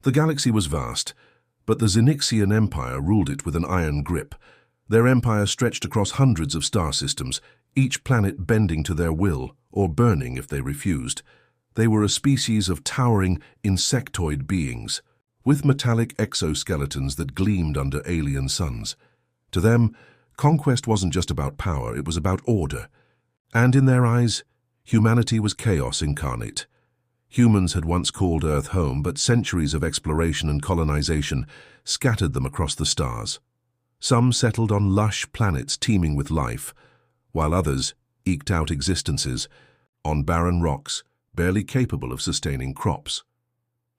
The galaxy was vast, but the Xenixian Empire ruled it with an iron grip. Their empire stretched across hundreds of star systems, each planet bending to their will, or burning if they refused. They were a species of towering, insectoid beings, with metallic exoskeletons that gleamed under alien suns. To them, conquest wasn't just about power, it was about order. And in their eyes, humanity was chaos incarnate. Humans had once called Earth home, but centuries of exploration and colonization scattered them across the stars. Some settled on lush planets teeming with life, while others eked out existences on barren rocks, barely capable of sustaining crops.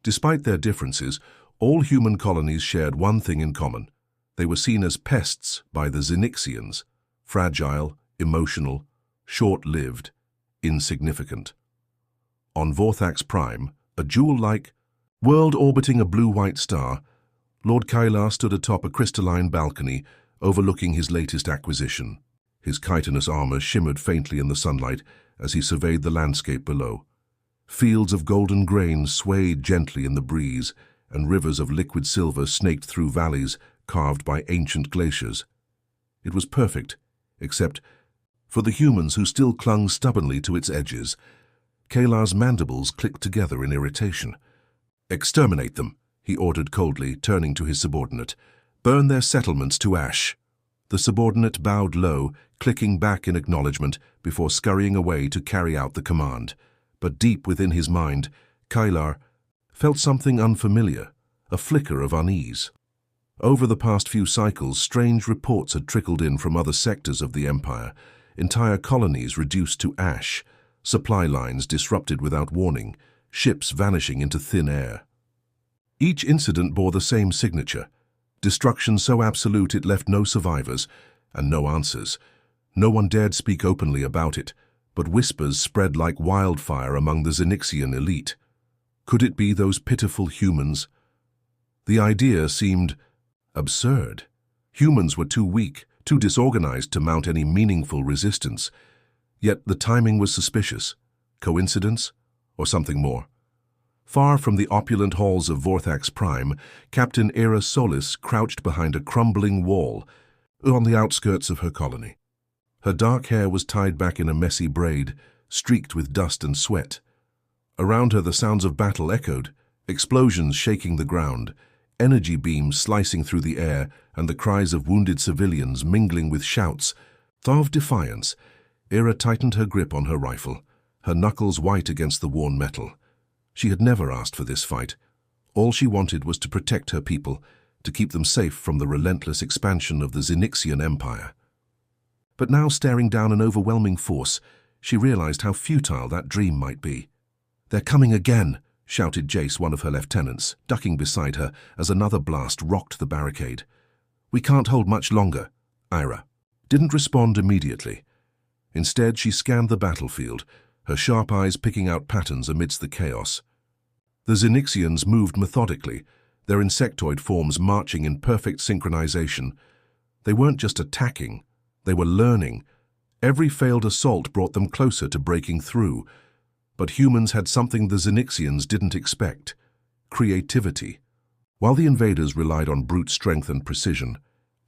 Despite their differences, all human colonies shared one thing in common. They were seen as pests by the Xenixians, fragile, emotional, short-lived, insignificant. On Vorthax Prime, a jewel-like world orbiting a blue-white star, Lord Kylar stood atop a crystalline balcony overlooking his latest acquisition. His chitinous armor shimmered faintly in the sunlight as he surveyed the landscape below. Fields of golden grain swayed gently in the breeze, and rivers of liquid silver snaked through valleys carved by ancient glaciers. It was perfect, except for the humans who still clung stubbornly to its edges. Kalar's mandibles clicked together in irritation. "Exterminate them," he ordered coldly, turning to his subordinate. "Burn their settlements to ash." The subordinate bowed low, clicking back in acknowledgement before scurrying away to carry out the command. But deep within his mind, Kylar felt something unfamiliar, a flicker of unease. Over the past few cycles, strange reports had trickled in from other sectors of the Empire, entire colonies reduced to ash, supply lines disrupted without warning, ships vanishing into thin air. Each incident bore the same signature, destruction so absolute it left no survivors and no answers. No one dared speak openly about it, but whispers spread like wildfire among the Xenixian elite. Could it be those pitiful humans? The idea seemed absurd. Humans were too weak, too disorganized to mount any meaningful resistance. Yet the timing was suspicious. Coincidence? Or something more? Far from the opulent halls of Vorthax Prime, Captain Era Solis crouched behind a crumbling wall on the outskirts of her colony. Her dark hair was tied back in a messy braid, streaked with dust and sweat. Around her the sounds of battle echoed, explosions shaking the ground, energy beams slicing through the air, and the cries of wounded civilians mingling with shouts of defiance. Era tightened her grip on her rifle, her knuckles white against the worn metal. She had never asked for this fight. All she wanted was to protect her people, to keep them safe from the relentless expansion of the Xenixian Empire. But now, staring down an overwhelming force, she realized how futile that dream might be. "They're coming again," shouted Jace, one of her lieutenants, ducking beside her as another blast rocked the barricade. "We can't hold much longer." Ira didn't respond immediately. Instead, she scanned the battlefield, her sharp eyes picking out patterns amidst the chaos. The Xenixians moved methodically, their insectoid forms marching in perfect synchronization. They weren't just attacking, they were learning. Every failed assault brought them closer to breaking through. But humans had something the Xenixians didn't expect: creativity. While the invaders relied on brute strength and precision,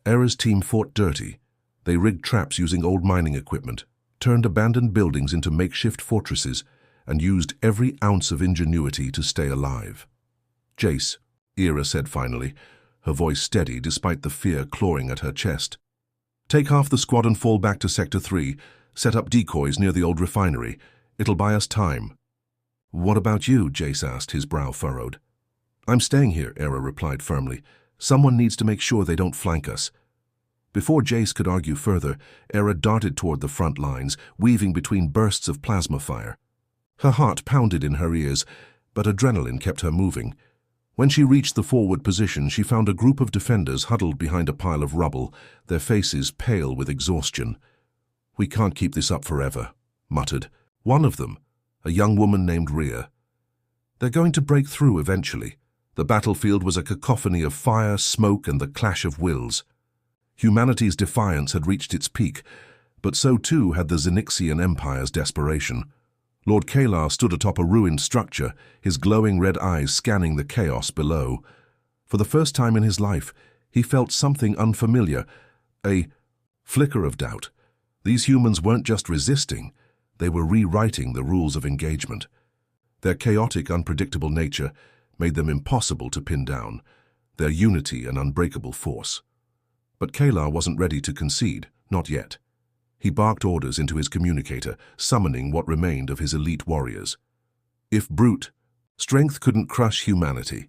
Era's team fought dirty. They rigged traps using old mining equipment, turned abandoned buildings into makeshift fortresses, and used every ounce of ingenuity to stay alive. "Jace," Era said finally, her voice steady despite the fear clawing at her chest. "Take half the squad and fall back to Sector 3, set up decoys near the old refinery. It'll buy us time." "What about you?" Jace asked, his brow furrowed. "I'm staying here," Era replied firmly. "Someone needs to make sure they don't flank us." Before Jace could argue further, Era darted toward the front lines, weaving between bursts of plasma fire. Her heart pounded in her ears, but adrenaline kept her moving. When she reached the forward position, she found a group of defenders huddled behind a pile of rubble, their faces pale with exhaustion. "We can't keep this up forever," muttered one of them, a young woman named Rhea. "They're going to break through eventually." The battlefield was a cacophony of fire, smoke, and the clash of wills. Humanity's defiance had reached its peak, but so too had the Xenixian Empire's desperation. Lord Kalar stood atop a ruined structure, his glowing red eyes scanning the chaos below. For the first time in his life, he felt something unfamiliar, a flicker of doubt. These humans weren't just resisting, they were rewriting the rules of engagement. Their chaotic, unpredictable nature made them impossible to pin down, their unity an unbreakable force. But Kalar wasn't ready to concede, not yet. He barked orders into his communicator, summoning what remained of his elite warriors. If brute strength couldn't crush humanity,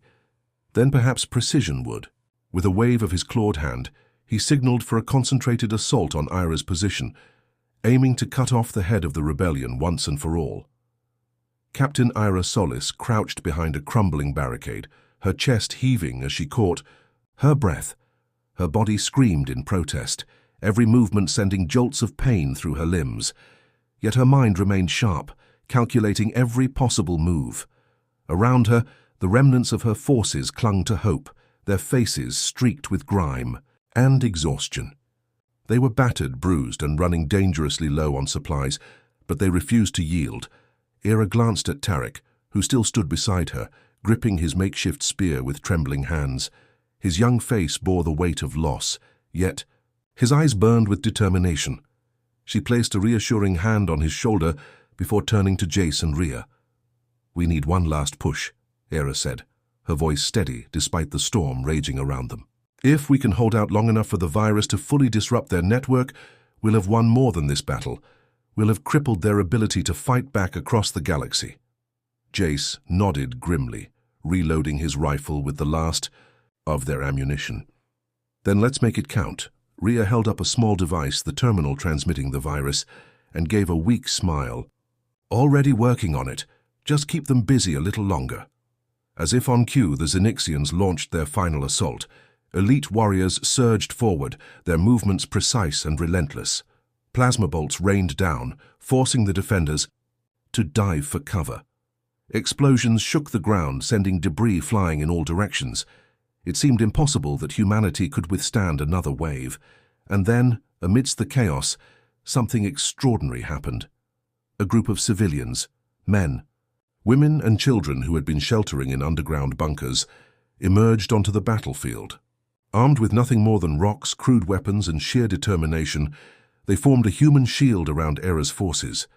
then perhaps precision would. With a wave of his clawed hand, he signaled for a concentrated assault on Ira's position, aiming to cut off the head of the rebellion once and for all. Captain Ira Solis crouched behind a crumbling barricade, her chest heaving as she caught her breath. Her body screamed in protest, every movement sending jolts of pain through her limbs. Yet her mind remained sharp, calculating every possible move. Around her, the remnants of her forces clung to hope, their faces streaked with grime and exhaustion. They were battered, bruised, and running dangerously low on supplies, but they refused to yield. Ira glanced at Tarek, who still stood beside her, gripping his makeshift spear with trembling hands. His young face bore the weight of loss, yet his eyes burned with determination. She placed a reassuring hand on his shoulder before turning to Jace and Rhea. "We need one last push," Ira said, her voice steady despite the storm raging around them. "If we can hold out long enough for the virus to fully disrupt their network, we'll have won more than this battle. We'll have crippled their ability to fight back across the galaxy." Jace nodded grimly, reloading his rifle with the last of their ammunition. "Then let's make it count." Rhea held up a small device, the terminal transmitting the virus, and gave a weak smile. "Already working on it. Just keep them busy a little longer." As if on cue, the Xenixians launched their final assault. Elite warriors surged forward, their movements precise and relentless. Plasma bolts rained down, forcing the defenders to dive for cover. Explosions shook the ground, sending debris flying in all directions. It seemed impossible that humanity could withstand another wave. And then, amidst the chaos, something extraordinary happened. A group of civilians, men, women and children who had been sheltering in underground bunkers, emerged onto the battlefield. Armed with nothing more than rocks, crude weapons, and sheer determination, they formed a human shield around Era's forces.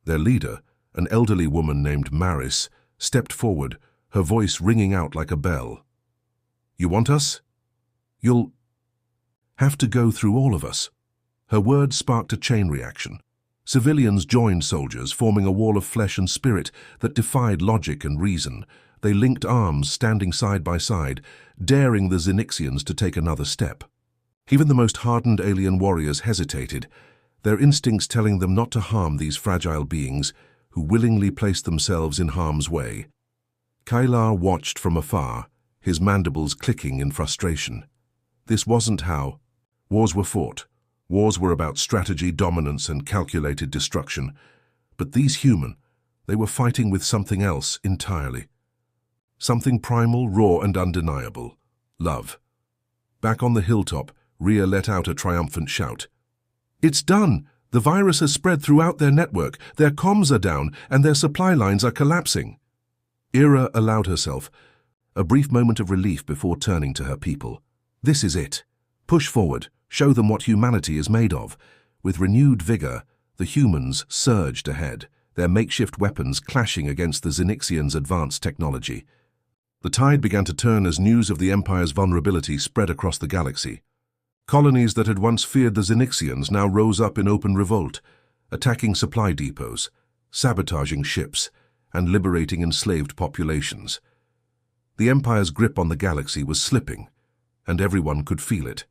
Their leader, an elderly woman named Maris, stepped forward, her voice ringing out like a bell. "You want us? You'll have to go through all of us." Her words sparked a chain reaction. Civilians joined soldiers, forming a wall of flesh and spirit that defied logic and reason. They linked arms, standing side by side, daring the Xenixians to take another step. Even the most hardened alien warriors hesitated, their instincts telling them not to harm these fragile beings who willingly placed themselves in harm's way. Kalar watched from afar, his mandibles clicking in frustration. This wasn't how wars were fought. Wars were about strategy, dominance, and calculated destruction. But these human, they were fighting with something else entirely. Something primal, raw, and undeniable. Love. Back on the hilltop, Rhea let out a triumphant shout. "It's done! The virus has spread throughout their network, their comms are down, and their supply lines are collapsing." Ira allowed herself a brief moment of relief before turning to her people. "This is it. Push forward, show them what humanity is made of." With renewed vigor, the humans surged ahead, their makeshift weapons clashing against the Xenixians' advanced technology. The tide began to turn as news of the Empire's vulnerability spread across the galaxy. Colonies that had once feared the Xenixians now rose up in open revolt, attacking supply depots, sabotaging ships, and liberating enslaved populations. The Empire's grip on the galaxy was slipping, and everyone could feel it.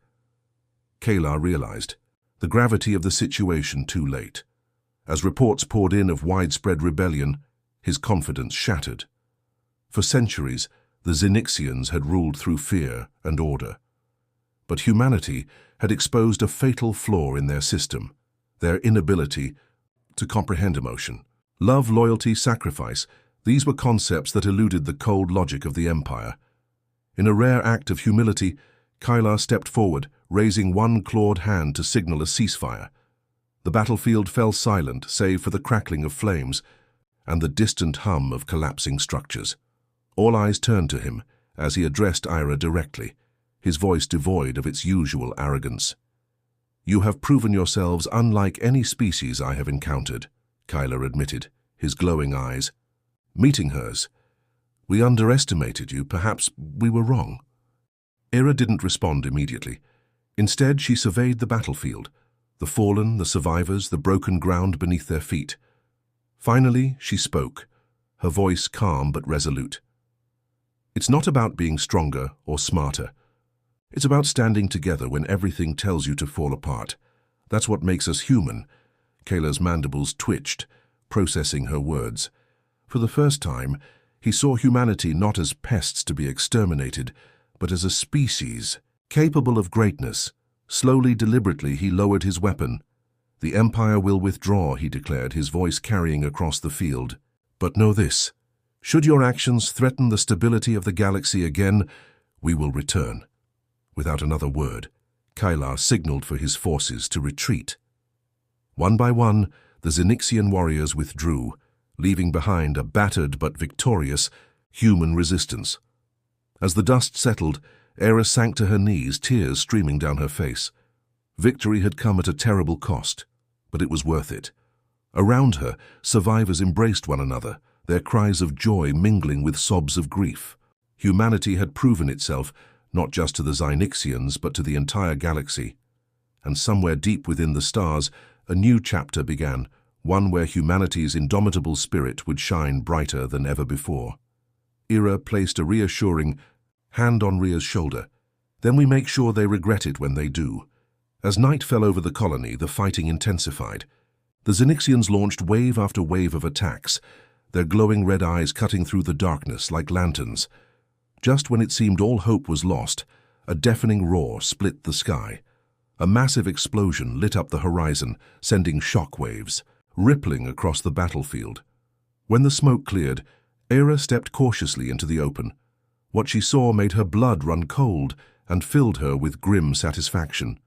Kalar realized the gravity of the situation too late. As reports poured in of widespread rebellion, his confidence shattered. For centuries, the Xenixians had ruled through fear and order. But humanity had exposed a fatal flaw in their system, their inability to comprehend emotion. Love, loyalty, sacrifice, these were concepts that eluded the cold logic of the Empire. In a rare act of humility, Kalar stepped forward, raising one clawed hand to signal a ceasefire. The battlefield fell silent, save for the crackling of flames, and the distant hum of collapsing structures. All eyes turned to him as he addressed Ira directly, his voice devoid of its usual arrogance. "You have proven yourselves unlike any species I have encountered," Kyler admitted, his glowing eyes. "Meeting hers. We underestimated you. Perhaps we were wrong." Ira didn't respond immediately. Instead, she surveyed the battlefield, the fallen, the survivors, the broken ground beneath their feet. Finally, she spoke, her voice calm but resolute. "It's not about being stronger or smarter. It's about standing together when everything tells you to fall apart. That's what makes us human." Kayla's mandibles twitched, processing her words. For the first time, he saw humanity not as pests to be exterminated, but as a species, capable of greatness. Slowly, deliberately, he lowered his weapon. "The Empire will withdraw," he declared, his voice carrying across the field. "But know this. Should your actions threaten the stability of the galaxy again, we will return." Without another word, Kylar signaled for his forces to retreat. One by one, the Xenixian warriors withdrew, leaving behind a battered but victorious human resistance. As the dust settled, Era sank to her knees, tears streaming down her face. Victory had come at a terrible cost, but it was worth it. Around her, survivors embraced one another, their cries of joy mingling with sobs of grief. Humanity had proven itself, not just to the Xenixians, but to the entire galaxy. And somewhere deep within the stars, a new chapter began, one where humanity's indomitable spirit would shine brighter than ever before. Ira placed a reassuring hand on Ria's shoulder. "Then we make sure they regret it when they do." As night fell over the colony, the fighting intensified. The Xenixians launched wave after wave of attacks, their glowing red eyes cutting through the darkness like lanterns. Just when it seemed all hope was lost, a deafening roar split the sky. A massive explosion lit up the horizon, sending shock waves, rippling across the battlefield. When the smoke cleared, Era stepped cautiously into the open. What she saw made her blood run cold and filled her with grim satisfaction.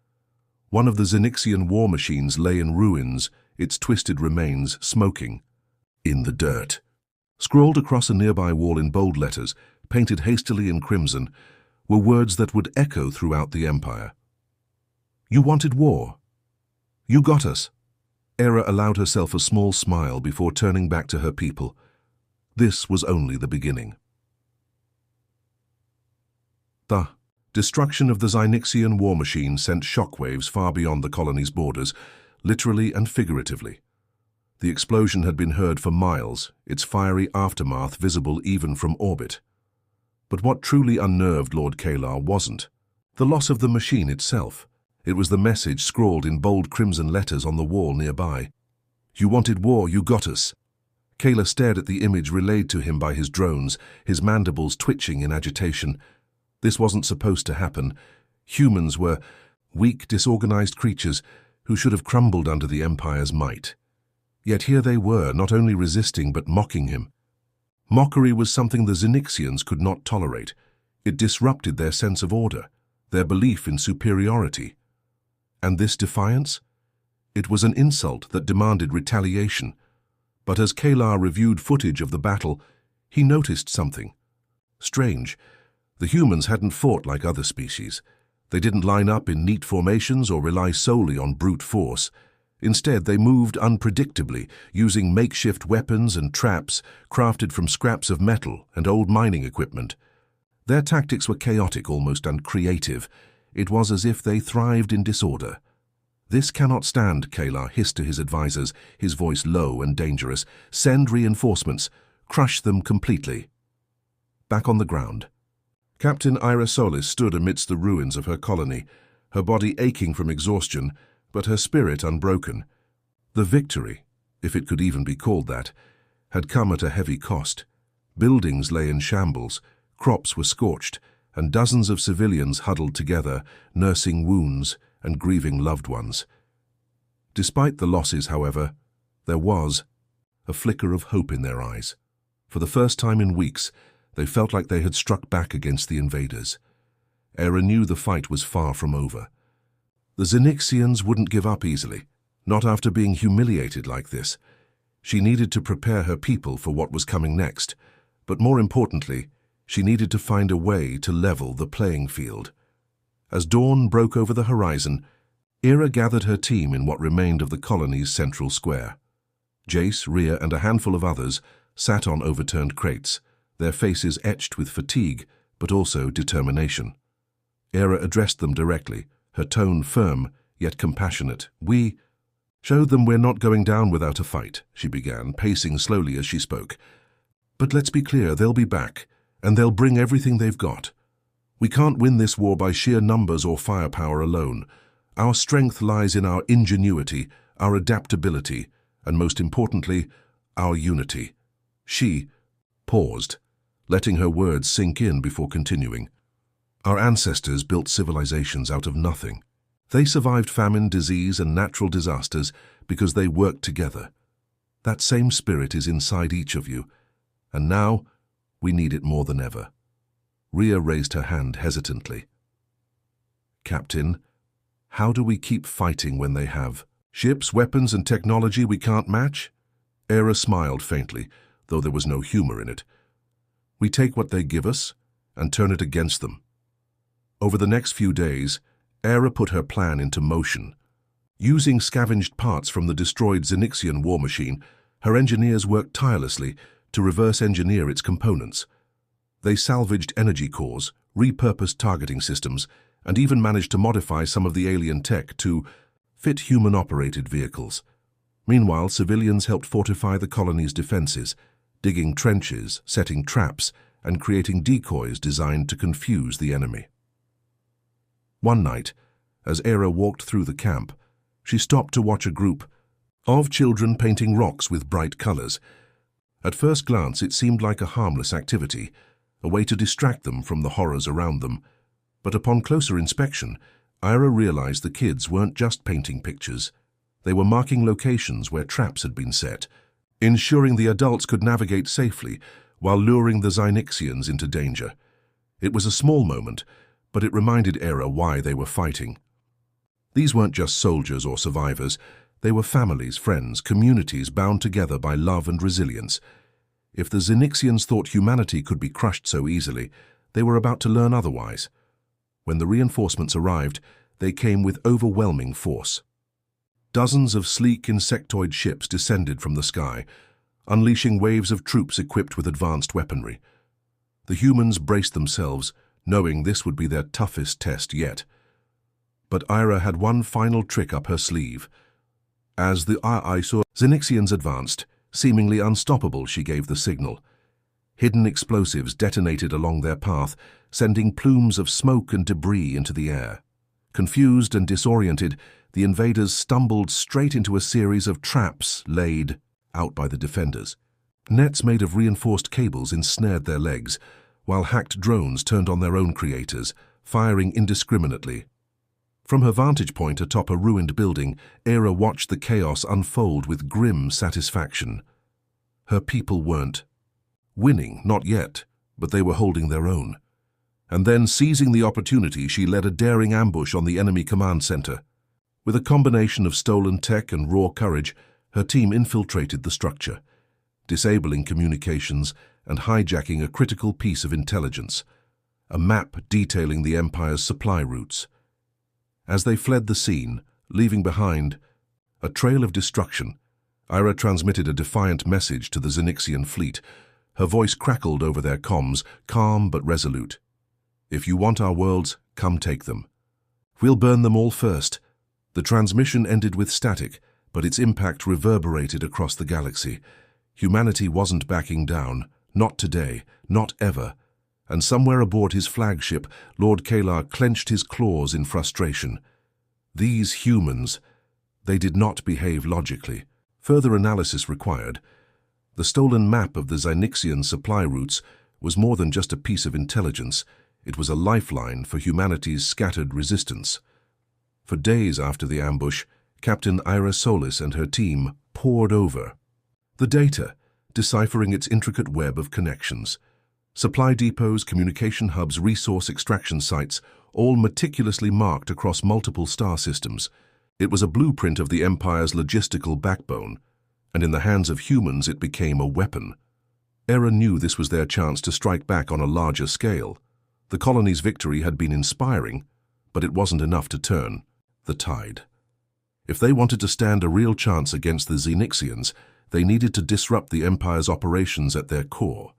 One of the Xenixian war machines lay in ruins, its twisted remains smoking. "In the dirt." Scrawled across a nearby wall in bold letters, painted hastily in crimson, were words that would echo throughout the Empire. "You wanted war. You got us." Era allowed herself a small smile before turning back to her people. This was only the beginning. The destruction of the Xenixian war machine sent shockwaves far beyond the colony's borders, literally and figuratively. The explosion had been heard for miles, its fiery aftermath visible even from orbit. But what truly unnerved Lord Kalar wasn't the loss of the machine itself. It was the message scrawled in bold crimson letters on the wall nearby. "You wanted war, you got us." Kalar stared at the image relayed to him by his drones, his mandibles twitching in agitation. This wasn't supposed to happen. Humans were weak, disorganized creatures who should have crumbled under the Empire's might. Yet here they were, not only resisting but mocking him. Mockery was something the Xenixians could not tolerate. It disrupted their sense of order, their belief in superiority. And this defiance? It was an insult that demanded retaliation. But as Kalar reviewed footage of the battle, he noticed something strange. The humans hadn't fought like other species. They didn't line up in neat formations or rely solely on brute force. Instead, they moved unpredictably, using makeshift weapons and traps crafted from scraps of metal and old mining equipment. Their tactics were chaotic, almost uncreative. It was as if they thrived in disorder. "This cannot stand," Kalar hissed to his advisors, his voice low and dangerous. "Send reinforcements. Crush them completely." Back on the ground, Captain Ira Solis stood amidst the ruins of her colony, her body aching from exhaustion, but her spirit unbroken. The victory, if it could even be called that, had come at a heavy cost. Buildings lay in shambles, crops were scorched, and dozens of civilians huddled together, nursing wounds and grieving loved ones. Despite the losses, however, there was a flicker of hope in their eyes. For the first time in weeks, they felt like they had struck back against the invaders. Era knew the fight was far from over. The Xenixians wouldn't give up easily, not after being humiliated like this. She needed to prepare her people for what was coming next, but more importantly, she needed to find a way to level the playing field. As dawn broke over the horizon, Ira gathered her team in what remained of the colony's central square. Jace, Rhea, and a handful of others sat on overturned crates, their faces etched with fatigue, but also determination. Ira addressed them directly, her tone firm, yet compassionate. "We showed them we're not going down without a fight," she began, pacing slowly as she spoke. "But let's be clear, they'll be back, and they'll bring everything they've got. We can't win this war by sheer numbers or firepower alone. Our strength lies in our ingenuity, our adaptability, and most importantly, our unity." She paused, letting her words sink in before continuing. "Our ancestors built civilizations out of nothing. They survived famine, disease, and natural disasters because they worked together. That same spirit is inside each of you, and now we need it more than ever." Rhea raised her hand hesitantly. "Captain, how do we keep fighting when they have ships, weapons, and technology we can't match?" Ira smiled faintly, though there was no humor in it. "We take what they give us and turn it against them." Over the next few days, Ira put her plan into motion. Using scavenged parts from the destroyed Xenixian war machine, her engineers worked tirelessly to reverse engineer its components. They salvaged energy cores, repurposed targeting systems, and even managed to modify some of the alien tech to fit human-operated vehicles. Meanwhile, civilians helped fortify the colony's defenses, digging trenches, setting traps, and creating decoys designed to confuse the enemy. One night, as Ira walked through the camp, she stopped to watch a group of children painting rocks with bright colors. At first glance, it seemed like a harmless activity, a way to distract them from the horrors around them. But upon closer inspection, Ira realized the kids weren't just painting pictures. They were marking locations where traps had been set, ensuring the adults could navigate safely while luring the Xenixians into danger. It was a small moment, but it reminded Ira why they were fighting. These weren't just soldiers or survivors. They were families, friends, communities bound together by love and resilience. If the Xenixians thought humanity could be crushed so easily, they were about to learn otherwise. When the reinforcements arrived, they came with overwhelming force. Dozens of sleek insectoid ships descended from the sky, unleashing waves of troops equipped with advanced weaponry. The humans braced themselves, knowing this would be their toughest test yet. But Ira had one final trick up her sleeve. As the Xenixians advanced, seemingly unstoppable, she gave the signal. Hidden explosives detonated along their path, sending plumes of smoke and debris into the air. Confused and disoriented, the invaders stumbled straight into a series of traps laid out by the defenders. Nets made of reinforced cables ensnared their legs, while hacked drones turned on their own creators, firing indiscriminately. From her vantage point atop a ruined building, Ira watched the chaos unfold with grim satisfaction. Her people weren't winning, not yet, but they were holding their own. And then, seizing the opportunity, she led a daring ambush on the enemy command center. With a combination of stolen tech and raw courage, her team infiltrated the structure, disabling communications and hijacking a critical piece of intelligence, a map detailing the Empire's supply routes. As they fled the scene, leaving behind a trail of destruction, Ira transmitted a defiant message to the Xenixian fleet. Her voice crackled over their comms, calm but resolute. "If you want our worlds, come take them. We'll burn them all first." The transmission ended with static, but its impact reverberated across the galaxy. Humanity wasn't backing down, not today, not ever. And somewhere aboard his flagship, Lord Kalar clenched his claws in frustration. These humans, they did not behave logically. Further analysis required. The stolen map of the Xenixian supply routes was more than just a piece of intelligence. It was a lifeline for humanity's scattered resistance. For days after the ambush, Captain Ira Solis and her team pored over the data, deciphering its intricate web of connections. Supply depots, communication hubs, resource extraction sites, all meticulously marked across multiple star systems. It was a blueprint of the Empire's logistical backbone, and in the hands of humans it became a weapon. Era knew this was their chance to strike back on a larger scale. The colony's victory had been inspiring, but it wasn't enough to turn the tide. If they wanted to stand a real chance against the Xenixians, they needed to disrupt the Empire's operations at their core.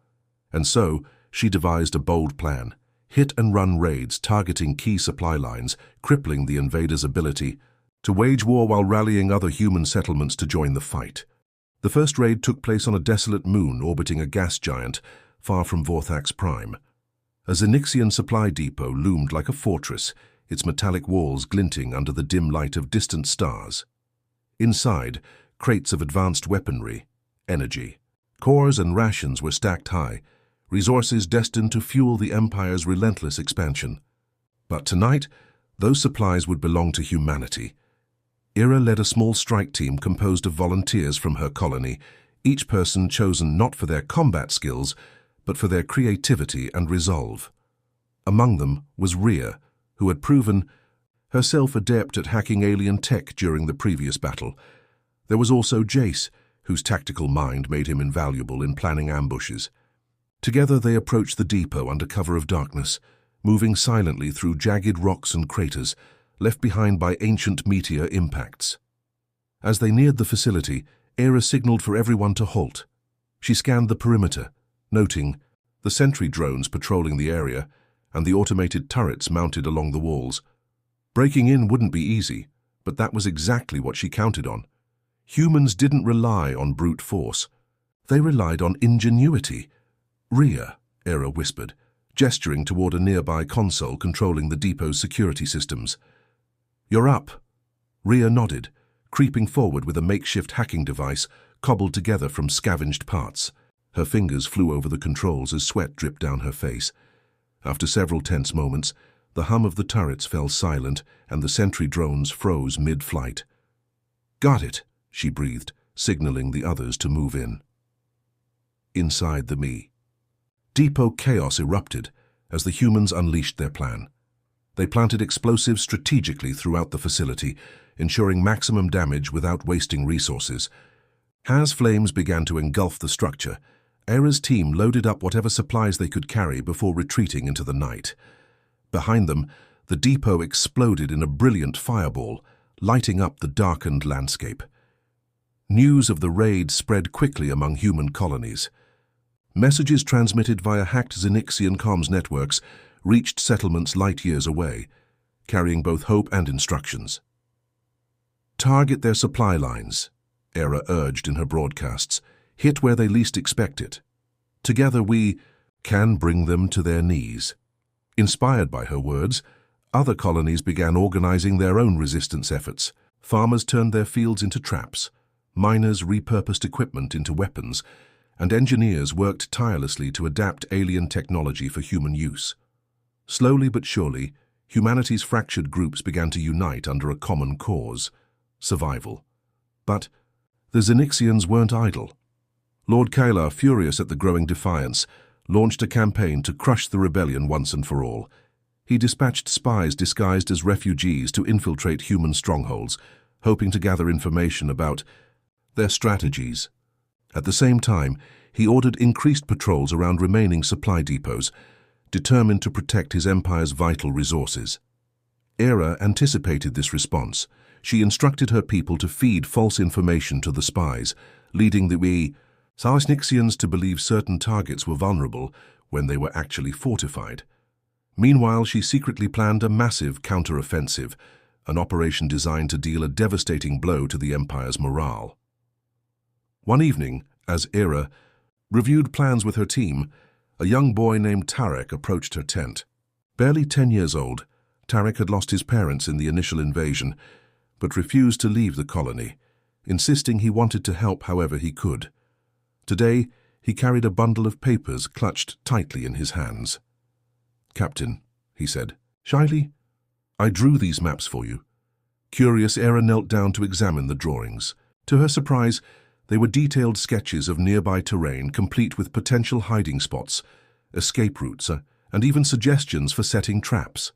And so, she devised a bold plan: hit-and-run raids targeting key supply lines, crippling the invaders' ability to wage war while rallying other human settlements to join the fight. The first raid took place on a desolate moon orbiting a gas giant far from Vorthax Prime. A Xenixian supply depot loomed like a fortress, its metallic walls glinting under the dim light of distant stars. Inside, crates of advanced weaponry, energy, cores and rations were stacked high, resources destined to fuel the Empire's relentless expansion. But tonight, those supplies would belong to humanity. Era led a small strike team composed of volunteers from her colony, each person chosen not for their combat skills, but for their creativity and resolve. Among them was Rhea, who had proven herself adept at hacking alien tech during the previous battle. There was also Jace, whose tactical mind made him invaluable in planning ambushes. Together they approached the depot under cover of darkness, moving silently through jagged rocks and craters, left behind by ancient meteor impacts. As they neared the facility, Era signaled for everyone to halt. She scanned the perimeter, noting the sentry drones patrolling the area and the automated turrets mounted along the walls. Breaking in wouldn't be easy, but that was exactly what she counted on. Humans didn't rely on brute force. They relied on ingenuity. "Rhea," Era whispered, gesturing toward a nearby console controlling the depot's security systems. "You're up." Rhea nodded, creeping forward with a makeshift hacking device cobbled together from scavenged parts. Her fingers flew over the controls as sweat dripped down her face. After several tense moments, the hum of the turrets fell silent and the sentry drones froze mid-flight. "Got it," she breathed, signaling the others to move in. Inside the Me. Depot chaos erupted as the humans unleashed their plan. They planted explosives strategically throughout the facility, ensuring maximum damage without wasting resources. As flames began to engulf the structure, Era's team loaded up whatever supplies they could carry before retreating into the night. Behind them, the depot exploded in a brilliant fireball, lighting up the darkened landscape. News of the raid spread quickly among human colonies. Messages transmitted via hacked Xenixian comms networks reached settlements light years away, carrying both hope and instructions. "Target their supply lines," Era urged in her broadcasts. "Hit where they least expect it. Together we can bring them to their knees." Inspired by her words, other colonies began organizing their own resistance efforts. Farmers turned their fields into traps, miners repurposed equipment into weapons, and engineers worked tirelessly to adapt alien technology for human use. Slowly but surely, humanity's fractured groups began to unite under a common cause: survival. But the Xenixians weren't idle. Lord Kalar, furious at the growing defiance, launched a campaign to crush the rebellion once and for all. He dispatched spies disguised as refugees to infiltrate human strongholds, hoping to gather information about their strategies. At the same time, he ordered increased patrols around remaining supply depots, determined to protect his empire's vital resources. Era anticipated this response. She instructed her people to feed false information to the spies, leading the Xenixians to believe certain targets were vulnerable when they were actually fortified. Meanwhile, she secretly planned a massive counter-offensive, an operation designed to deal a devastating blow to the Empire's morale. One evening, as Era reviewed plans with her team, a young boy named Tarek approached her tent. Barely 10 years old, Tarek had lost his parents in the initial invasion, but refused to leave the colony, insisting he wanted to help however he could. Today, he carried a bundle of papers clutched tightly in his hands. "Captain," he said, shyly, "I drew these maps for you." Curious, Era knelt down to examine the drawings. To her surprise, they were detailed sketches of nearby terrain complete with potential hiding spots, escape routes, and even suggestions for setting traps.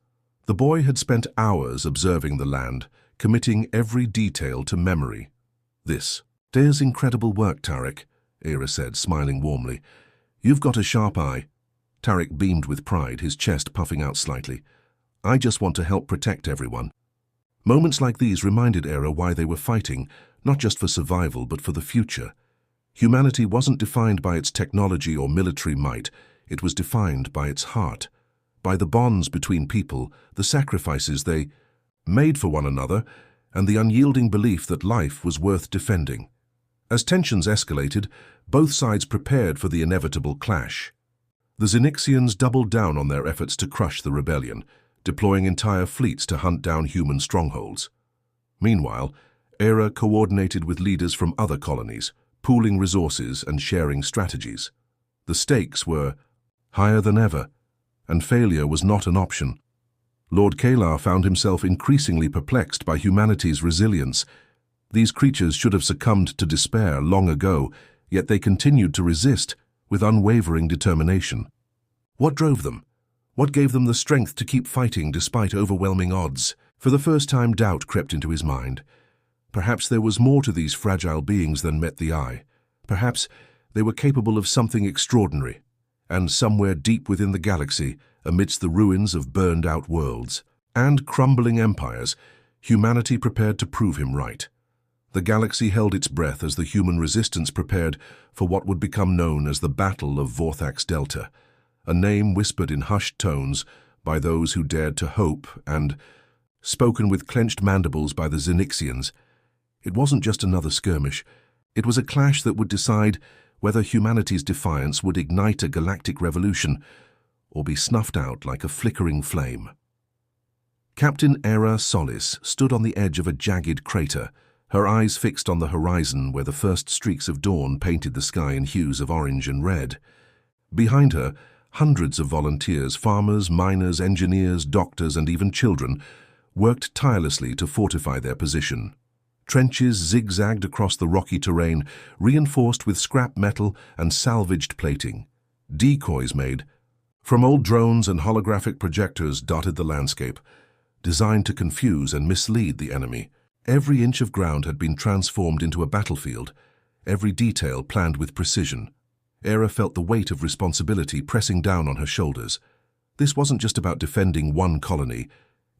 The boy had spent hours observing the land, committing every detail to memory. This "Dear's incredible work, Tarek," Era said, smiling warmly. "You've got a sharp eye." Tarek beamed with pride, his chest puffing out slightly. "I just want to help protect everyone." Moments like these reminded Era why they were fighting, not just for survival but for the future. Humanity wasn't defined by its technology or military might, it was defined by its heart, by the bonds between people, the sacrifices they made for one another, and the unyielding belief that life was worth defending. As tensions escalated, both sides prepared for the inevitable clash. The Xenixians doubled down on their efforts to crush the rebellion, deploying entire fleets to hunt down human strongholds. Meanwhile, Era coordinated with leaders from other colonies, pooling resources and sharing strategies. The stakes were higher than ever, and failure was not an option. Lord Kalar found himself increasingly perplexed by humanity's resilience. These creatures should have succumbed to despair long ago, yet they continued to resist with unwavering determination. What drove them? What gave them the strength to keep fighting despite overwhelming odds? For the first time, doubt crept into his mind. Perhaps there was more to these fragile beings than met the eye. Perhaps they were capable of something extraordinary. And somewhere deep within the galaxy, amidst the ruins of burned-out worlds and crumbling empires, humanity prepared to prove him right. The galaxy held its breath as the human resistance prepared for what would become known as the Battle of Vorthax Delta, a name whispered in hushed tones by those who dared to hope and spoken with clenched mandibles by the Xenixians. It wasn't just another skirmish. It was a clash that would decide whether humanity's defiance would ignite a galactic revolution or be snuffed out like a flickering flame. Captain Era Solis stood on the edge of a jagged crater, her eyes fixed on the horizon where the first streaks of dawn painted the sky in hues of orange and red. Behind her, hundreds of volunteers, farmers, miners, engineers, doctors, and even children, worked tirelessly to fortify their position. Trenches zigzagged across the rocky terrain, reinforced with scrap metal and salvaged plating. Decoys made from old drones and holographic projectors dotted the landscape, designed to confuse and mislead the enemy. Every inch of ground had been transformed into a battlefield, every detail planned with precision. Era felt the weight of responsibility pressing down on her shoulders. This wasn't just about defending one colony.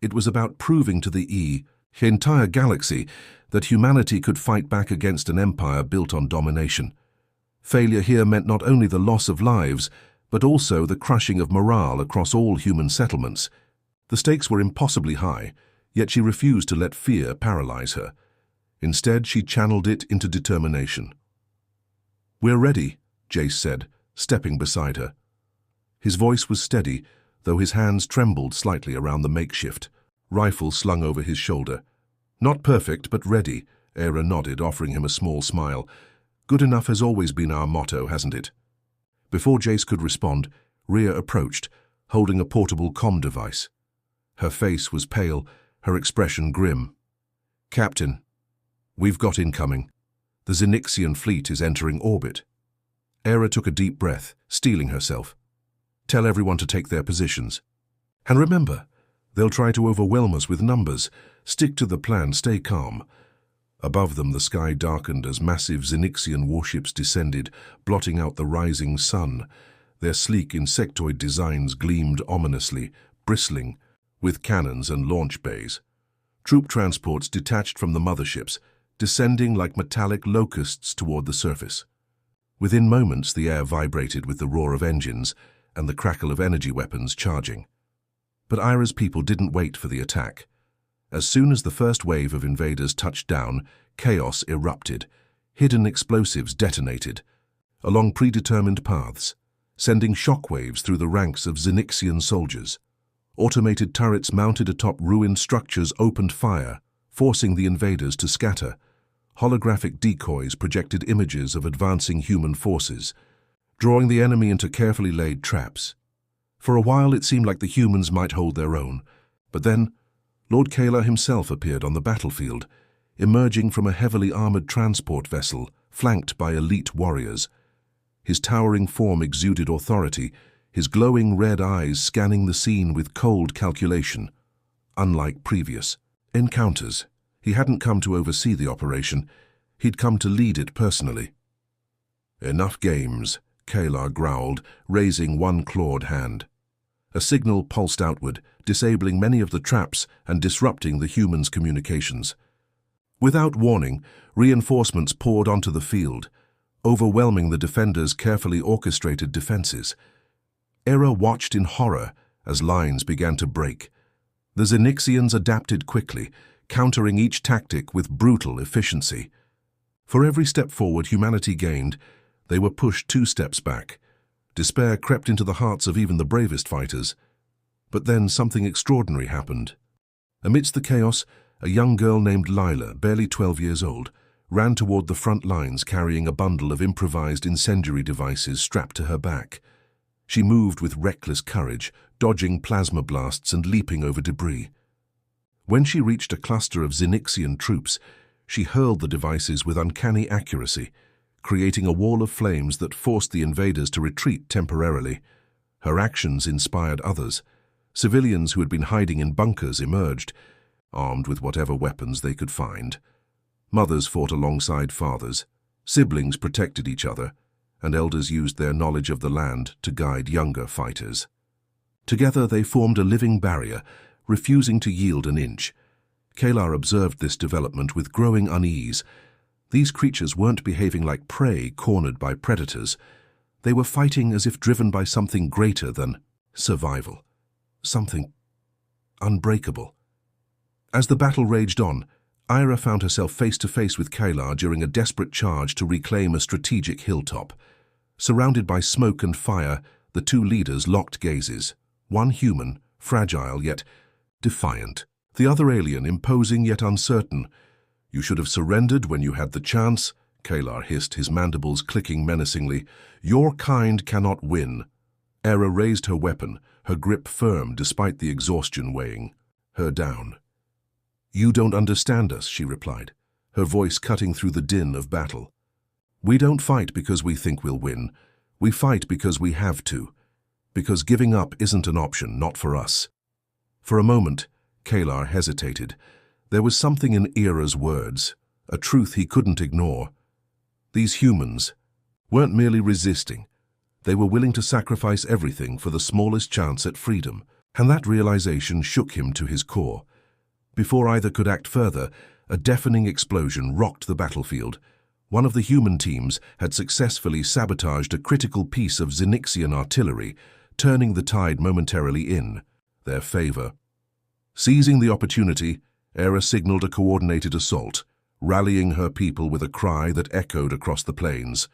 It was about proving to the entire galaxy that humanity could fight back against an empire built on domination. Failure here meant not only the loss of lives, but also the crushing of morale across all human settlements. The stakes were impossibly high, yet she refused to let fear paralyze her. Instead, she channeled it into determination. "We're ready," Jace said, stepping beside her. His voice was steady, though his hands trembled slightly around the makeshift, rifle slung over his shoulder. "Not perfect, but ready," Era nodded, offering him a small smile. "Good enough has always been our motto, hasn't it?" Before Jace could respond, Rhea approached, holding a portable comm device. Her face was pale, her expression grim. "Captain, we've got incoming. The Xenixian fleet is entering orbit." Era took a deep breath, steeling herself. "Tell everyone to take their positions. And remember, they'll try to overwhelm us with numbers. Stick to the plan, stay calm." Above them, the sky darkened as massive Xenixian warships descended, blotting out the rising sun. Their sleek insectoid designs gleamed ominously, bristling with cannons and launch bays. Troop transports detached from the motherships, descending like metallic locusts toward the surface. Within moments, the air vibrated with the roar of engines and the crackle of energy weapons charging. But Ira's people didn't wait for the attack. As soon as the first wave of invaders touched down, chaos erupted. Hidden explosives detonated along predetermined paths, sending shockwaves through the ranks of Xenixian soldiers. Automated turrets mounted atop ruined structures opened fire, forcing the invaders to scatter. Holographic decoys projected images of advancing human forces, drawing the enemy into carefully laid traps. For a while it seemed like the humans might hold their own, but then Lord Kalar himself appeared on the battlefield, emerging from a heavily armored transport vessel flanked by elite warriors. His towering form exuded authority, his glowing red eyes scanning the scene with cold calculation. Unlike previous encounters, he hadn't come to oversee the operation. He'd come to lead it personally. "Enough games," Kalar growled, raising one clawed hand. A signal pulsed outward, disabling many of the traps and disrupting the humans' communications. Without warning, reinforcements poured onto the field, overwhelming the defenders' carefully orchestrated defenses. Era watched in horror as lines began to break. The Xenixians adapted quickly, countering each tactic with brutal efficiency. For every step forward humanity gained, they were pushed 2 steps back. Despair crept into the hearts of even the bravest fighters. But then something extraordinary happened. Amidst the chaos, a young girl named Lila, barely 12 years old, ran toward the front lines carrying a bundle of improvised incendiary devices strapped to her back. She moved with reckless courage, dodging plasma blasts and leaping over debris. When she reached a cluster of Xenixian troops, she hurled the devices with uncanny accuracy, creating a wall of flames that forced the invaders to retreat temporarily. Her actions inspired others. Civilians who had been hiding in bunkers emerged, armed with whatever weapons they could find. Mothers fought alongside fathers, siblings protected each other, and elders used their knowledge of the land to guide younger fighters. Together they formed a living barrier, refusing to yield an inch. Kalar observed this development with growing unease. These creatures weren't behaving like prey cornered by predators. They were fighting as if driven by something greater than survival, something unbreakable. As the battle raged on, Ira found herself face to face with Kalar during a desperate charge to reclaim a strategic hilltop. Surrounded by smoke and fire, the 2 leaders locked gazes. One human, fragile yet defiant. The other alien, imposing yet uncertain. "You should have surrendered when you had the chance," Kalar hissed, his mandibles clicking menacingly. "Your kind cannot win." Era raised her weapon, her grip firm despite the exhaustion weighing her down. "You don't understand us," she replied, her voice cutting through the din of battle. "We don't fight because we think we'll win. We fight because we have to. Because giving up isn't an option, not for us." For a moment, Kalar hesitated. There was something in Era's words, a truth he couldn't ignore. These humans weren't merely resisting. They were willing to sacrifice everything for the smallest chance at freedom, and that realization shook him to his core. Before either could act further, a deafening explosion rocked the battlefield. One of the human teams had successfully sabotaged a critical piece of Xenixian artillery, turning the tide momentarily in their favor. Seizing the opportunity, Era signaled a coordinated assault, rallying her people with a cry that echoed across the plains.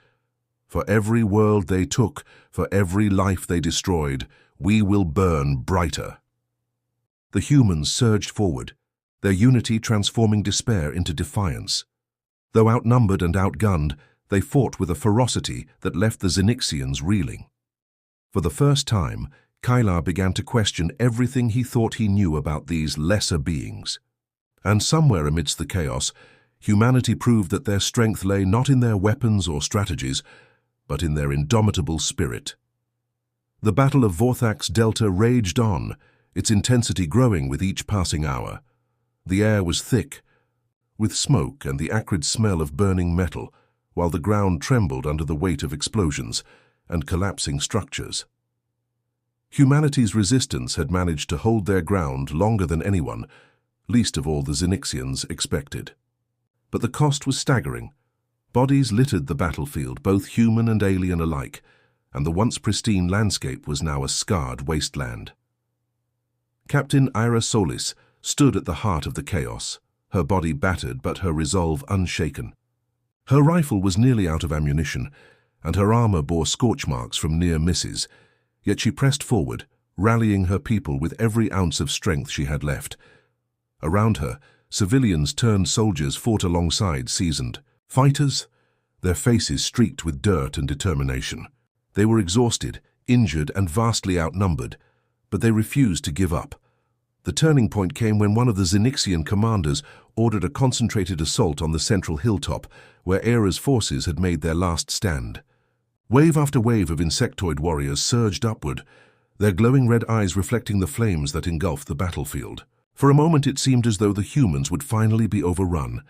"For every world they took, for every life they destroyed, we will burn brighter." The humans surged forward, their unity transforming despair into defiance. Though outnumbered and outgunned, they fought with a ferocity that left the Xenixians reeling. For the first time, Kalar began to question everything he thought he knew about these lesser beings. And somewhere amidst the chaos, humanity proved that their strength lay not in their weapons or strategies, but in their indomitable spirit. The Battle of Vorthax Delta raged on, its intensity growing with each passing hour. The air was thick, with smoke and the acrid smell of burning metal, while the ground trembled under the weight of explosions and collapsing structures. Humanity's resistance had managed to hold their ground longer than anyone, least of all the Xenixians, expected. But the cost was staggering. Bodies littered the battlefield, both human and alien alike, and the once pristine landscape was now a scarred wasteland. Captain Ira Solis stood at the heart of the chaos, her body battered but her resolve unshaken. Her rifle was nearly out of ammunition, and her armor bore scorch marks from near misses, yet she pressed forward, rallying her people with every ounce of strength she had left. Around her, civilians turned soldiers fought alongside seasoned fighters, their faces streaked with dirt and determination. They were exhausted, injured, and vastly outnumbered, but they refused to give up. The turning point came when one of the Xenixian commanders ordered a concentrated assault on the central hilltop, where Era's forces had made their last stand. Wave after wave of insectoid warriors surged upward, their glowing red eyes reflecting the flames that engulfed the battlefield. For a moment it seemed as though the humans would finally be overrun,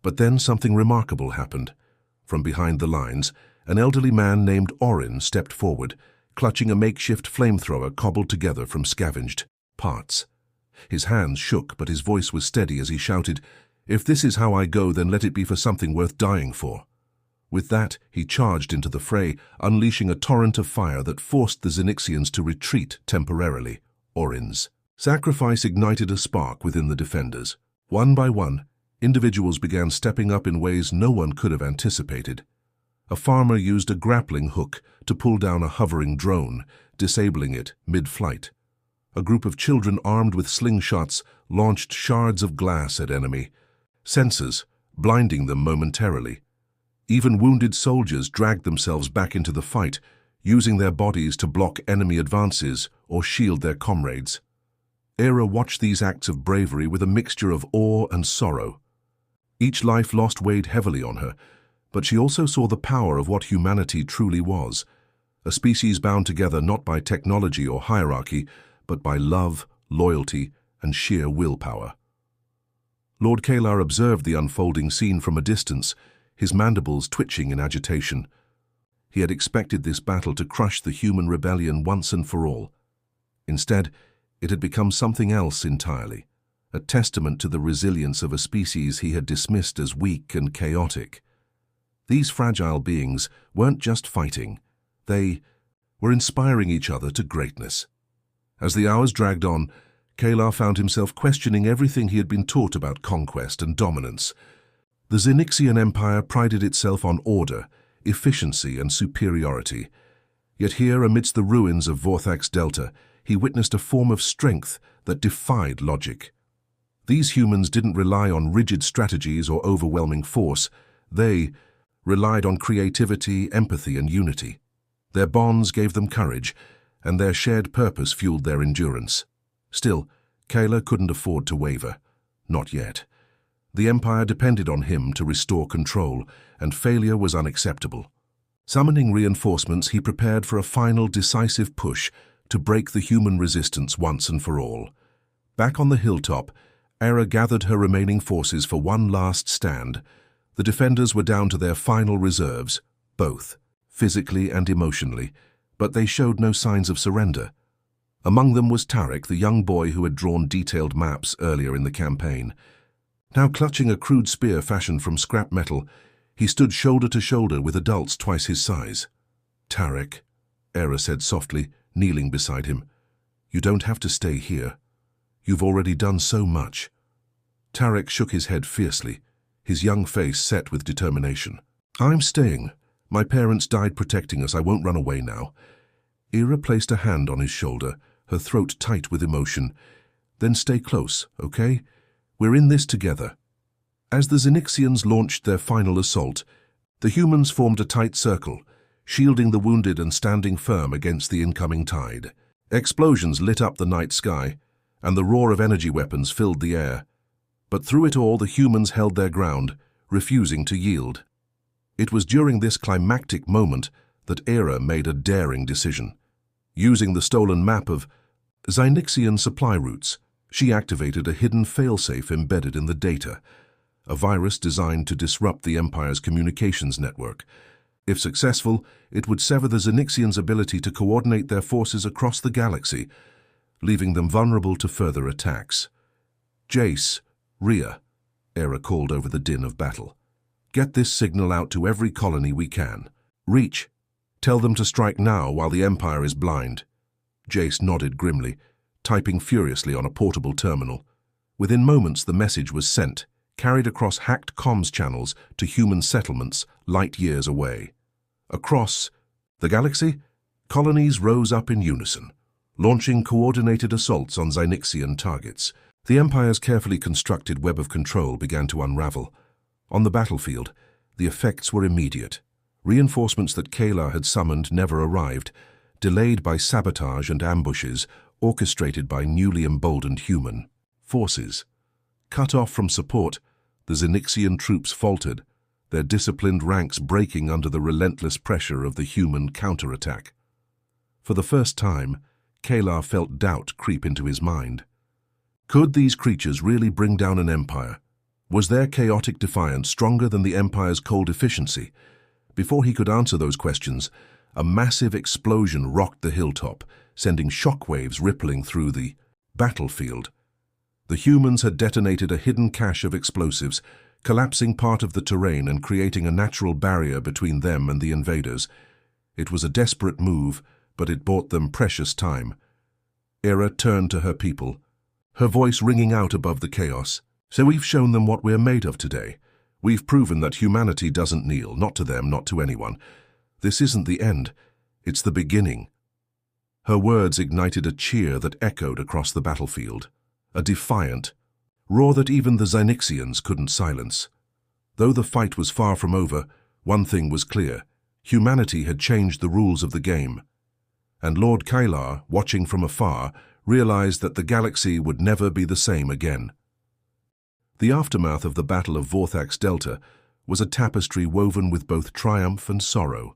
But then something remarkable happened. From behind the lines, an elderly man named Orin stepped forward, clutching a makeshift flamethrower cobbled together from scavenged parts. His hands shook, but his voice was steady as he shouted, "If this is how I go, then let it be for something worth dying for." With that, he charged into the fray, unleashing a torrent of fire that forced the Xenixians to retreat temporarily. Orin's sacrifice ignited a spark within the defenders. One by one, individuals began stepping up in ways no one could have anticipated. A farmer used a grappling hook to pull down a hovering drone, disabling it mid-flight. A group of children armed with slingshots launched shards of glass at enemy sensors, blinding them momentarily. Even wounded soldiers dragged themselves back into the fight, using their bodies to block enemy advances or shield their comrades. Era watched these acts of bravery with a mixture of awe and sorrow. Each life lost weighed heavily on her, but she also saw the power of what humanity truly was, a species bound together not by technology or hierarchy, but by love, loyalty, and sheer willpower. Lord Kalar observed the unfolding scene from a distance, his mandibles twitching in agitation. He had expected this battle to crush the human rebellion once and for all. Instead, it had become something else entirely, a testament to the resilience of a species he had dismissed as weak and chaotic. These fragile beings weren't just fighting, they were inspiring each other to greatness. As the hours dragged on, Kalar found himself questioning everything he had been taught about conquest and dominance. The Xenixian Empire prided itself on order, efficiency, and superiority. Yet here, amidst the ruins of Vorthax Delta, he witnessed a form of strength that defied logic. These humans didn't rely on rigid strategies or overwhelming force. They relied on creativity, empathy, and unity. Their bonds gave them courage, and their shared purpose fueled their endurance. Still, Kalar couldn't afford to waver. Not yet. The Empire depended on him to restore control, and failure was unacceptable. Summoning reinforcements, he prepared for a final decisive push to break the human resistance once and for all. Back on the hilltop, Era gathered her remaining forces for one last stand. The defenders were down to their final reserves, both physically and emotionally, but they showed no signs of surrender. Among them was Tarek, the young boy who had drawn detailed maps earlier in the campaign. Now clutching a crude spear fashioned from scrap metal, he stood shoulder to shoulder with adults twice his size. "Tarek," Era said softly, kneeling beside him, "you don't have to stay here. You've already done so much." Tarek shook his head fiercely, his young face set with determination. "I'm staying. My parents died protecting us. I won't run away now." Era placed a hand on his shoulder, her throat tight with emotion. "Then stay close, okay? We're in this together." As the Xenixians launched their final assault, the humans formed a tight circle, shielding the wounded and standing firm against the incoming tide. Explosions lit up the night sky, and the roar of energy weapons filled the air. But through it all, the humans held their ground, refusing to yield. It was during this climactic moment that Era made a daring decision. Using the stolen map of Xenixian supply routes, she activated a hidden failsafe embedded in the data, a virus designed to disrupt the Empire's communications network. If successful, it would sever the Xenixians' ability to coordinate their forces across the galaxy, leaving them vulnerable to further attacks. "Jace, Rhea," Era called over the din of battle. "Get this signal out to every colony we can. Reach. Tell them to strike now while the Empire is blind." Jace nodded grimly, typing furiously on a portable terminal. Within moments, the message was sent, carried across hacked comms channels to human settlements light years away. Across the galaxy, colonies rose up in unison, launching coordinated assaults on Xenixian targets. The Empire's carefully constructed web of control began to unravel. On the battlefield, the effects were immediate. Reinforcements that Kalar had summoned never arrived, delayed by sabotage and ambushes orchestrated by newly emboldened human forces. Cut off from support, the Xenixian troops faltered, their disciplined ranks breaking under the relentless pressure of the human counterattack. For the first time, Kalar felt doubt creep into his mind. Could these creatures really bring down an empire? Was their chaotic defiance stronger than the Empire's cold efficiency? Before he could answer those questions, a massive explosion rocked the hilltop, sending shockwaves rippling through the battlefield. The humans had detonated a hidden cache of explosives, collapsing part of the terrain and creating a natural barrier between them and the invaders. It was a desperate move, but it bought them precious time. Era turned to her people, her voice ringing out above the chaos. "So we've shown them what we're made of today. We've proven that humanity doesn't kneel, not to them, not to anyone. This isn't the end, it's the beginning." Her words ignited a cheer that echoed across the battlefield, a defiant roar that even the Zynixians couldn't silence. Though the fight was far from over, one thing was clear: humanity had changed the rules of the game. And Lord Kailar, watching from afar, realized that the galaxy would never be the same again. The aftermath of the Battle of Vorthax Delta was a tapestry woven with both triumph and sorrow.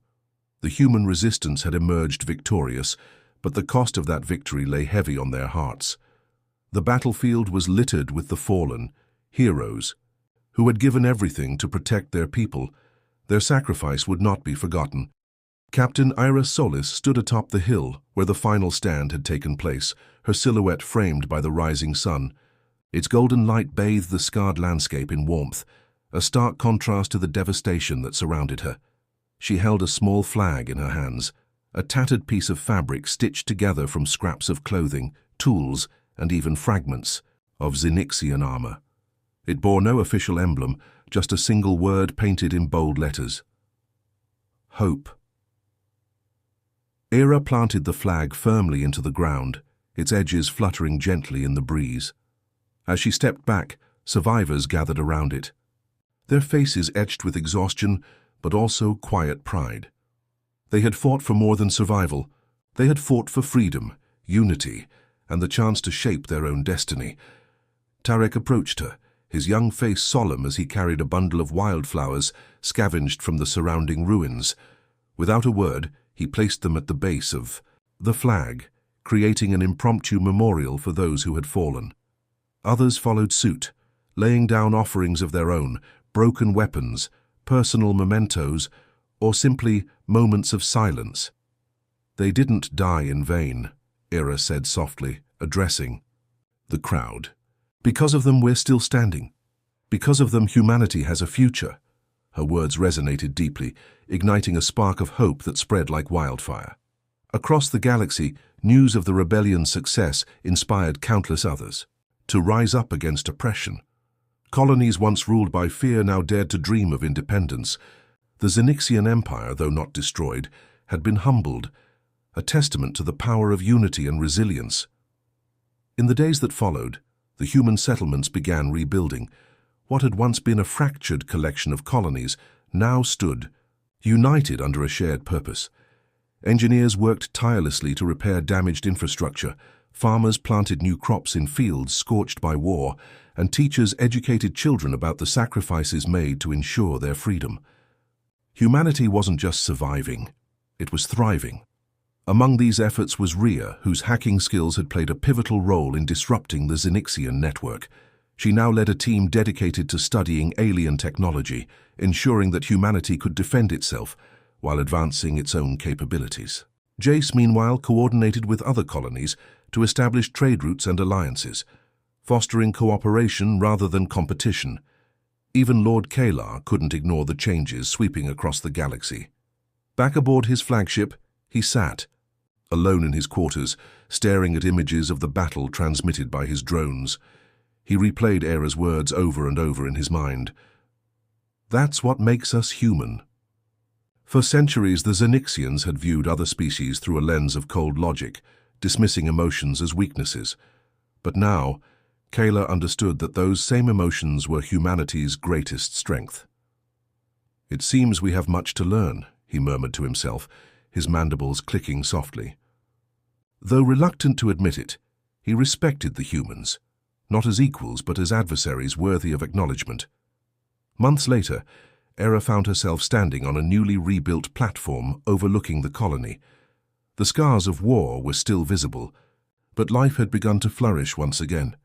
The human resistance had emerged victorious, but the cost of that victory lay heavy on their hearts. The battlefield was littered with the fallen, heroes, who had given everything to protect their people. Their sacrifice would not be forgotten. Captain Ira Solis stood atop the hill where the final stand had taken place, her silhouette framed by the rising sun. Its golden light bathed the scarred landscape in warmth, a stark contrast to the devastation that surrounded her. She held a small flag in her hands, a tattered piece of fabric stitched together from scraps of clothing, tools, and even fragments of Zynixian armor. It bore no official emblem, just a single word painted in bold letters: Hope. Era planted the flag firmly into the ground, its edges fluttering gently in the breeze. As she stepped back, survivors gathered around it, their faces etched with exhaustion, but also quiet pride. They had fought for more than survival. They had fought for freedom, unity, and the chance to shape their own destiny. Tarek approached her, his young face solemn as he carried a bundle of wildflowers scavenged from the surrounding ruins. Without a word, he placed them at the base of the flag, creating an impromptu memorial for those who had fallen. Others followed suit, laying down offerings of their own, broken weapons, personal mementos, or simply moments of silence. "They didn't die in vain," Era said softly, addressing the crowd. "Because of them we're still standing. Because of them humanity has a future." Her words resonated deeply, igniting a spark of hope that spread like wildfire. Across the galaxy, news of the rebellion's success inspired countless others to rise up against oppression. Colonies once ruled by fear now dared to dream of independence. The Zynixian Empire, though not destroyed, had been humbled, a testament to the power of unity and resilience. In the days that followed, the human settlements began rebuilding. What had once been a fractured collection of colonies now stood, united under a shared purpose. Engineers worked tirelessly to repair damaged infrastructure. Farmers planted new crops in fields scorched by war, and teachers educated children about the sacrifices made to ensure their freedom. Humanity wasn't just surviving, it was thriving. Among these efforts was Rhea, whose hacking skills had played a pivotal role in disrupting the Zynixian network. She now led a team dedicated to studying alien technology, ensuring that humanity could defend itself while advancing its own capabilities. Jace, meanwhile, coordinated with other colonies to establish trade routes and alliances, fostering cooperation rather than competition. Even Lord Kailar couldn't ignore the changes sweeping across the galaxy. Back aboard his flagship, he sat, alone in his quarters, staring at images of the battle transmitted by his drones. He replayed Era's words over and over in his mind. "That's what makes us human." For centuries, the Zynixians had viewed other species through a lens of cold logic, dismissing emotions as weaknesses. But now, Kayla understood that those same emotions were humanity's greatest strength. "It seems we have much to learn," he murmured to himself, his mandibles clicking softly. Though reluctant to admit it, he respected the humans, not as equals but as adversaries worthy of acknowledgement. Months later, Era found herself standing on a newly rebuilt platform overlooking the colony. The scars of war were still visible, but life had begun to flourish once again.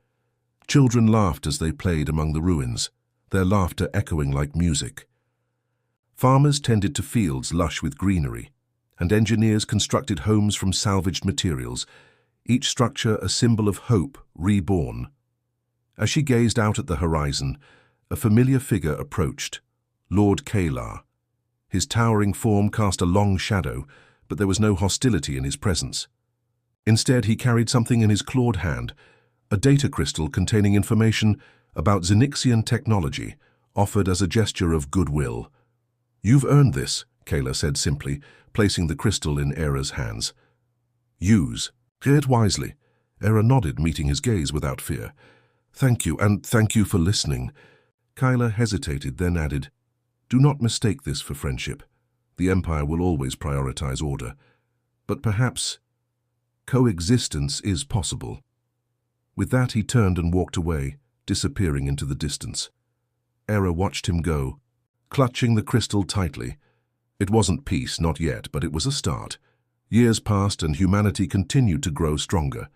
Children laughed as they played among the ruins. their laughter echoing like music. Farmers tended to fields lush with greenery, and engineers constructed homes from salvaged materials, each structure a symbol of hope reborn. As she gazed out at the horizon, a familiar figure approached, Lord Kalar. His towering form cast a long shadow, but there was no hostility in his presence. Instead, he carried something in his clawed hand, a data crystal containing information about Xenixian technology, offered as a gesture of goodwill. "You've earned this," Kayla said simply, placing the crystal in Era's hands. "Use. It wisely." Era nodded, meeting his gaze without fear. "Thank you, and thank you for listening." Kyla hesitated, then added, "Do not mistake this for friendship. The Empire will always prioritize order. But perhaps coexistence is possible." With that, he turned and walked away, disappearing into the distance. Era watched him go, clutching the crystal tightly. It wasn't peace, not yet, but it was a start. Years passed and humanity continued to grow stronger.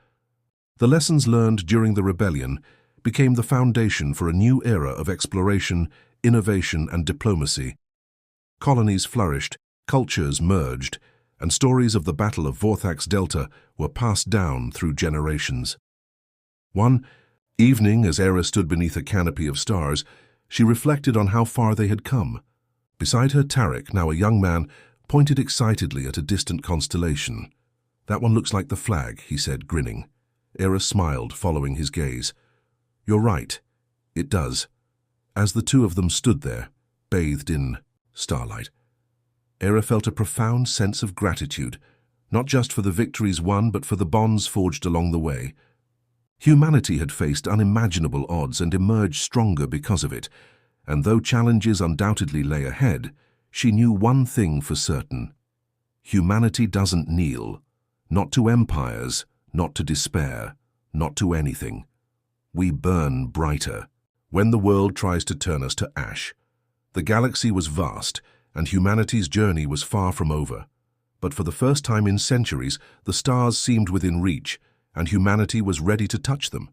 The lessons learned during the rebellion became the foundation for a new era of exploration, innovation, and diplomacy. Colonies flourished, cultures merged, and stories of the Battle of Vorthax Delta were passed down through generations. One evening, as Era stood beneath a canopy of stars, she reflected on how far they had come. Beside her, Tarek, now a young man, pointed excitedly at a distant constellation. "That one looks like the flag," he said, grinning. Era smiled, following his gaze. "You're right. It does." As the two of them stood there, bathed in starlight, Era felt a profound sense of gratitude, not just for the victories won, but for the bonds forged along the way. Humanity had faced unimaginable odds and emerged stronger because of it, and though challenges undoubtedly lay ahead, she knew one thing for certain. Humanity doesn't kneel, not to empires, not to despair, not to anything. We burn brighter when the world tries to turn us to ash. The galaxy was vast, and humanity's journey was far from over. But for the first time in centuries, the stars seemed within reach, and humanity was ready to touch them.